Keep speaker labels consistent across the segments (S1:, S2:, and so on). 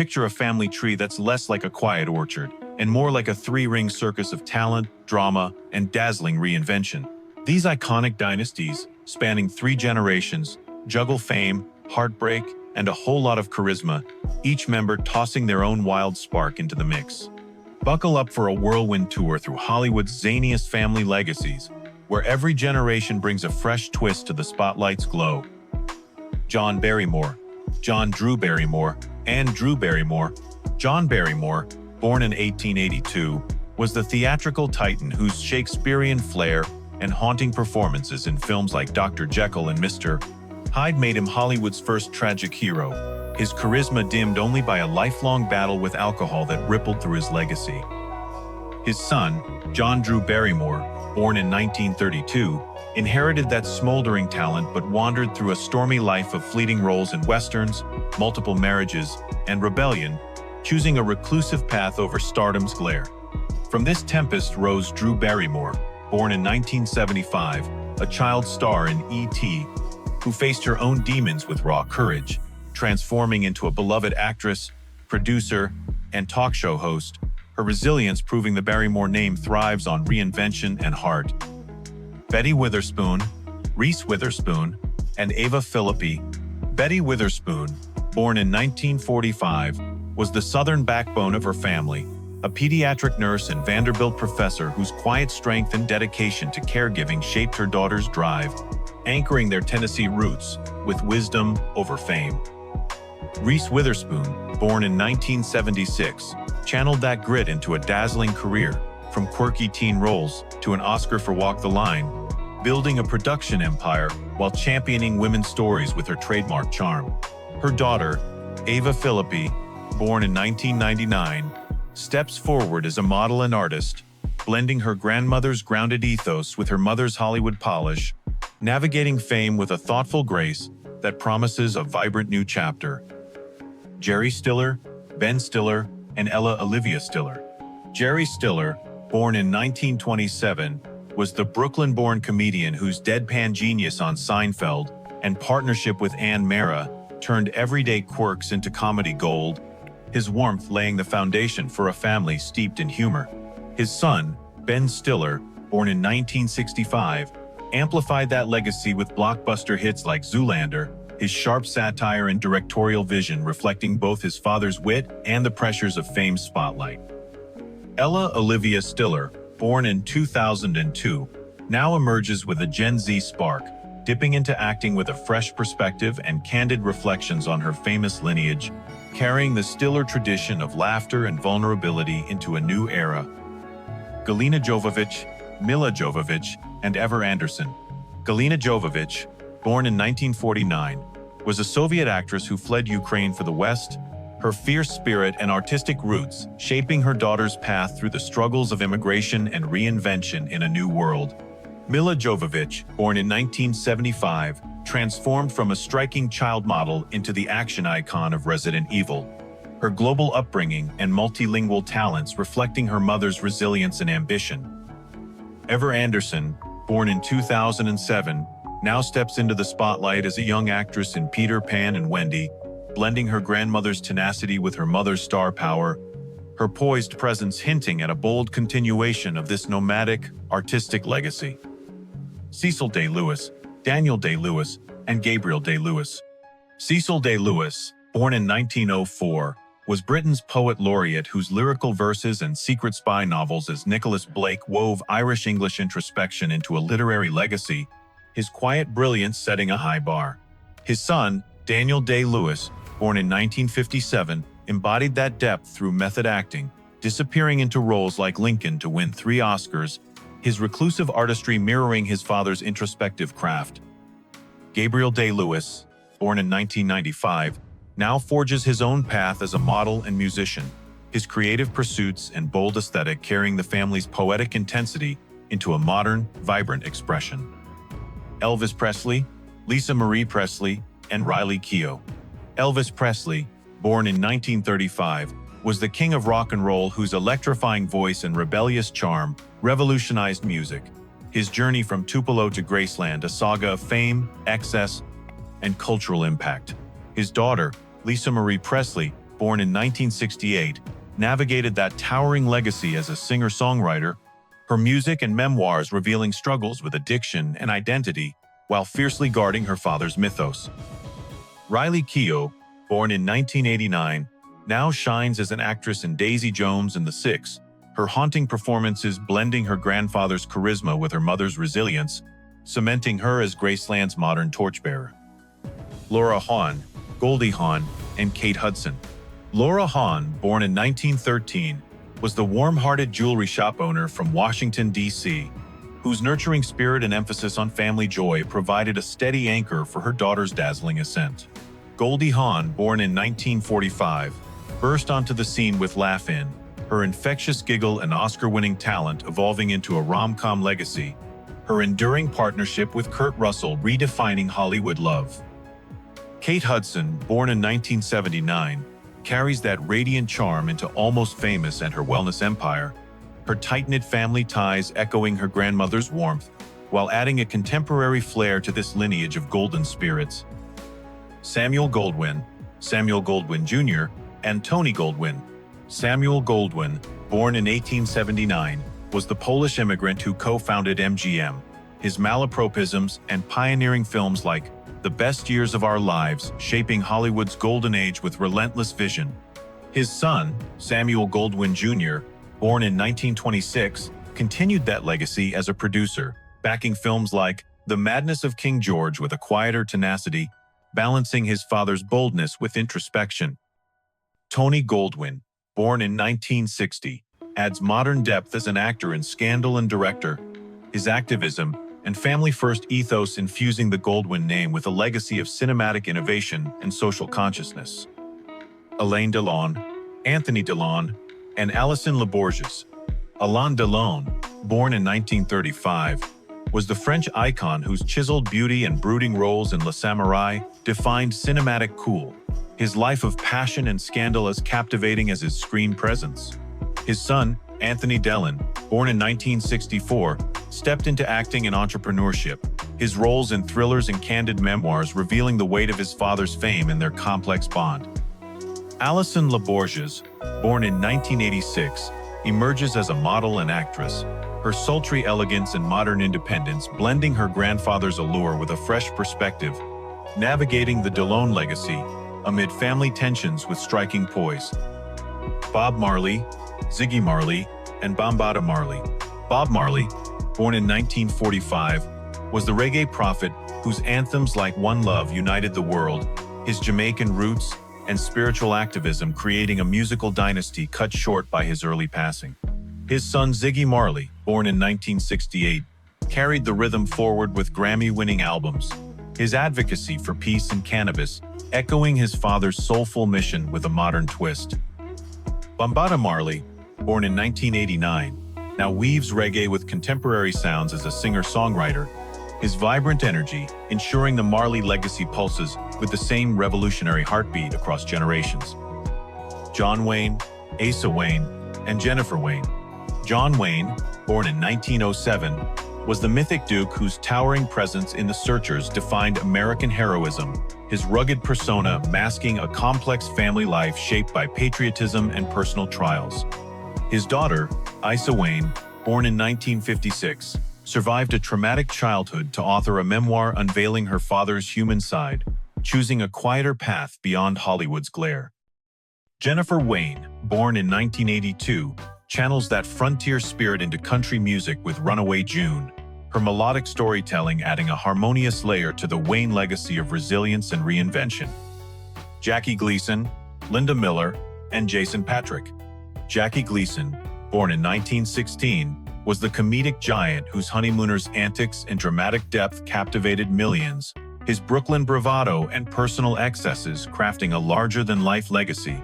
S1: picture a family tree that's less like a quiet orchard and more like a three-ring circus of talent, drama, and dazzling reinvention. These iconic dynasties, spanning 3 generations, juggle fame, heartbreak, and a whole lot of charisma, each member tossing their own wild spark into the mix. Buckle up for a whirlwind tour through Hollywood's zaniest family legacies, where every generation brings a fresh twist to the spotlight's glow. John Barrymore, John Drew Barrymore, and Drew Barrymore. John Barrymore, born in 1882, was the theatrical titan whose Shakespearean flair and haunting performances in films like Dr. Jekyll and Mr. Hyde made him Hollywood's first tragic hero, his charisma dimmed only by a lifelong battle with alcohol that rippled through his legacy. His son, John Drew Barrymore, born in 1932, inherited that smoldering talent but wandered through a stormy life of fleeting roles in westerns, multiple marriages, and rebellion, choosing a reclusive path over stardom's glare. From this tempest rose Drew Barrymore, born in 1975, a child star in E.T., who faced her own demons with raw courage, transforming into a beloved actress, producer, and talk show host, her resilience proving the Barrymore name thrives on reinvention and heart. Betty Witherspoon, Reese Witherspoon, and Ava Philippi. Betty Witherspoon, born in 1945, was the southern backbone of her family, a pediatric nurse and Vanderbilt professor whose quiet strength and dedication to caregiving shaped her daughter's drive, anchoring their Tennessee roots with wisdom over fame. Reese Witherspoon, born in 1976, channeled that grit into a dazzling career, from quirky teen roles to an Oscar for Walk the Line, building a production empire while championing women's stories with her trademark charm. Her daughter, Ava Philippi, born in 1999, steps forward as a model and artist, blending her grandmother's grounded ethos with her mother's Hollywood polish, navigating fame with a thoughtful grace that promises a vibrant new chapter. Jerry Stiller, Ben Stiller, and Ella Olivia Stiller. Jerry Stiller, born in 1927, was the Brooklyn-born comedian whose deadpan genius on Seinfeld and partnership with Ann Mara turned everyday quirks into comedy gold, his warmth laying the foundation for a family steeped in humor. His son, Ben Stiller, born in 1965, amplified that legacy with blockbuster hits like Zoolander, his sharp satire and directorial vision reflecting both his father's wit and the pressures of fame's spotlight. Ella Olivia Stiller, born in 2002, now emerges with a Gen Z spark, dipping into acting with a fresh perspective and candid reflections on her famous lineage, carrying the Stiller tradition of laughter and vulnerability into a new era. Galina Jovovich, Mila Jovovich, and Ever Anderson. Galina Jovovich, born in 1949, was a Soviet actress who fled Ukraine for the West, her fierce spirit and artistic roots shaping her daughter's path through the struggles of immigration and reinvention in a new world. Mila Jovovich, born in 1975, transformed from a striking child model into the action icon of Resident Evil, her global upbringing and multilingual talents reflecting her mother's resilience and ambition. Ever Anderson, born in 2007, now steps into the spotlight as a young actress in Peter Pan and Wendy, blending her grandmother's tenacity with her mother's star power, her poised presence hinting at a bold continuation of this nomadic, artistic legacy. Cecil Day-Lewis, Daniel Day-Lewis, and Gabriel Day-Lewis. Cecil Day-Lewis, born in 1904, was Britain's poet laureate whose lyrical verses and secret spy novels as Nicholas Blake wove Irish-English introspection into a literary legacy, his quiet brilliance setting a high bar. His son, Daniel Day-Lewis, born in 1957, embodied that depth through method acting, disappearing into roles like Lincoln to win 3 Oscars, his reclusive artistry mirroring his father's introspective craft. Gabriel Day-Lewis, born in 1995, now forges his own path as a model and musician, his creative pursuits and bold aesthetic carrying the family's poetic intensity into a modern, vibrant expression. Elvis Presley, Lisa Marie Presley, and Riley Keough. Elvis Presley, born in 1935, was the king of rock and roll whose electrifying voice and rebellious charm revolutionized music. His journey from Tupelo to Graceland, a saga of fame, excess, and cultural impact. His daughter, Lisa Marie Presley, born in 1968, navigated that towering legacy as a singer-songwriter, her music and memoirs revealing struggles with addiction and identity while fiercely guarding her father's mythos. Riley Keough, born in 1989, now shines as an actress in Daisy Jones and the Six, her haunting performances blending her grandfather's charisma with her mother's resilience, cementing her as Graceland's modern torchbearer. Laura Hahn, Goldie Hawn, and Kate Hudson. Laura Hahn, born in 1913, was the warm-hearted jewelry shop owner from Washington, D.C., whose nurturing spirit and emphasis on family joy provided a steady anchor for her daughter's dazzling ascent. Goldie Hawn, born in 1945, burst onto the scene with Laugh-In, her infectious giggle and Oscar-winning talent evolving into a rom-com legacy, her enduring partnership with Kurt Russell redefining Hollywood love. Kate Hudson, born in 1979, carries that radiant charm into Almost Famous and her wellness empire, her tight-knit family ties echoing her grandmother's warmth, while adding a contemporary flair to this lineage of golden spirits. Samuel Goldwyn Jr., and Tony Goldwyn. Samuel Goldwyn, born in 1879, was the Polish immigrant who co-founded MGM. His malapropisms and pioneering films like The Best Years of Our Lives shaping Hollywood's golden age with relentless vision. His son, Samuel Goldwyn Jr., born in 1926, continued that legacy as a producer, backing films like The Madness of King George with a quieter tenacity, balancing his father's boldness with introspection. Tony Goldwyn, born in 1960, adds modern depth as an actor in Scandal and director, his activism and family-first ethos infusing the Goldwyn name with a legacy of cinematic innovation and social consciousness. Alain Delon, Anthony Delon, and Alison Laborges. Alain Delon, born in 1935, was the French icon whose chiseled beauty and brooding roles in Le Samouraï defined cinematic cool, his life of passion and scandal as captivating as his screen presence. His son, Anthony Delon, born in 1964, stepped into acting and entrepreneurship, his roles in thrillers and candid memoirs revealing the weight of his father's fame and their complex bond. Alison Laborges, born in 1986, emerges as a model and actress, her sultry elegance and modern independence blending her grandfather's allure with a fresh perspective, navigating the Delon legacy amid family tensions with striking poise. Bob Marley, Ziggy Marley, and Bambaataa Marley. Bob Marley, born in 1945, was the reggae prophet whose anthems like One Love united the world, his Jamaican roots and spiritual activism creating a musical dynasty cut short by his early passing. His son Ziggy Marley, born in 1968, carried the rhythm forward with Grammy-winning albums, his advocacy for peace and cannabis echoing his father's soulful mission with a modern twist. Bambaataa Marley, born in 1989, now weaves reggae with contemporary sounds as a singer-songwriter, his vibrant energy ensuring the Marley legacy pulses with the same revolutionary heartbeat across generations. John Wayne, Asa Wayne, and Jennifer Wayne. John Wayne, born in 1907, was the mythic duke whose towering presence in The Searchers defined American heroism, his rugged persona masking a complex family life shaped by patriotism and personal trials. His daughter, Asa Wayne, born in 1956, survived a traumatic childhood to author a memoir unveiling her father's human side, choosing a quieter path beyond Hollywood's glare. Jennifer Wayne, born in 1982, channels that frontier spirit into country music with Runaway June, her melodic storytelling adding a harmonious layer to the Wayne legacy of resilience and reinvention. Jackie Gleason, Linda Miller, and Jason Patric. Jackie Gleason, born in 1916, was the comedic giant whose honeymooner's antics and dramatic depth captivated millions, his Brooklyn bravado and personal excesses crafting a larger-than-life legacy.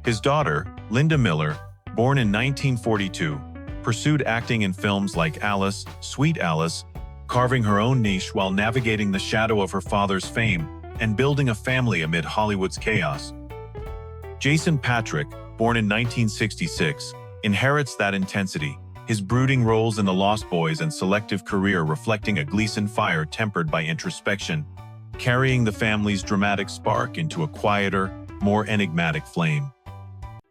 S1: His daughter, Linda Miller, born in 1942, pursued acting in films like Alice, Sweet Alice, carving her own niche while navigating the shadow of her father's fame and building a family amid Hollywood's chaos. Jason Patric, born in 1966, inherits that intensity, his brooding roles in The Lost Boys and selective career reflecting a Gleason fire tempered by introspection, carrying the family's dramatic spark into a quieter, more enigmatic flame.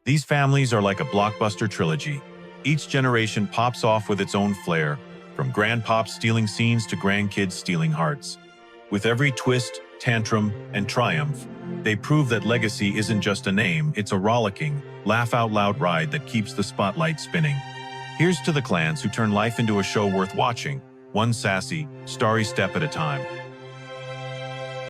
S1: These families are like a blockbuster trilogy. Each generation pops off with its own flair, from grandpops stealing scenes to grandkids stealing hearts. With every twist, tantrum, and triumph, they prove that legacy isn't just a name, it's a rollicking, laugh-out-loud ride that keeps the spotlight spinning. Here's to the clans who turn life into a show worth watching, one sassy, starry step at a time.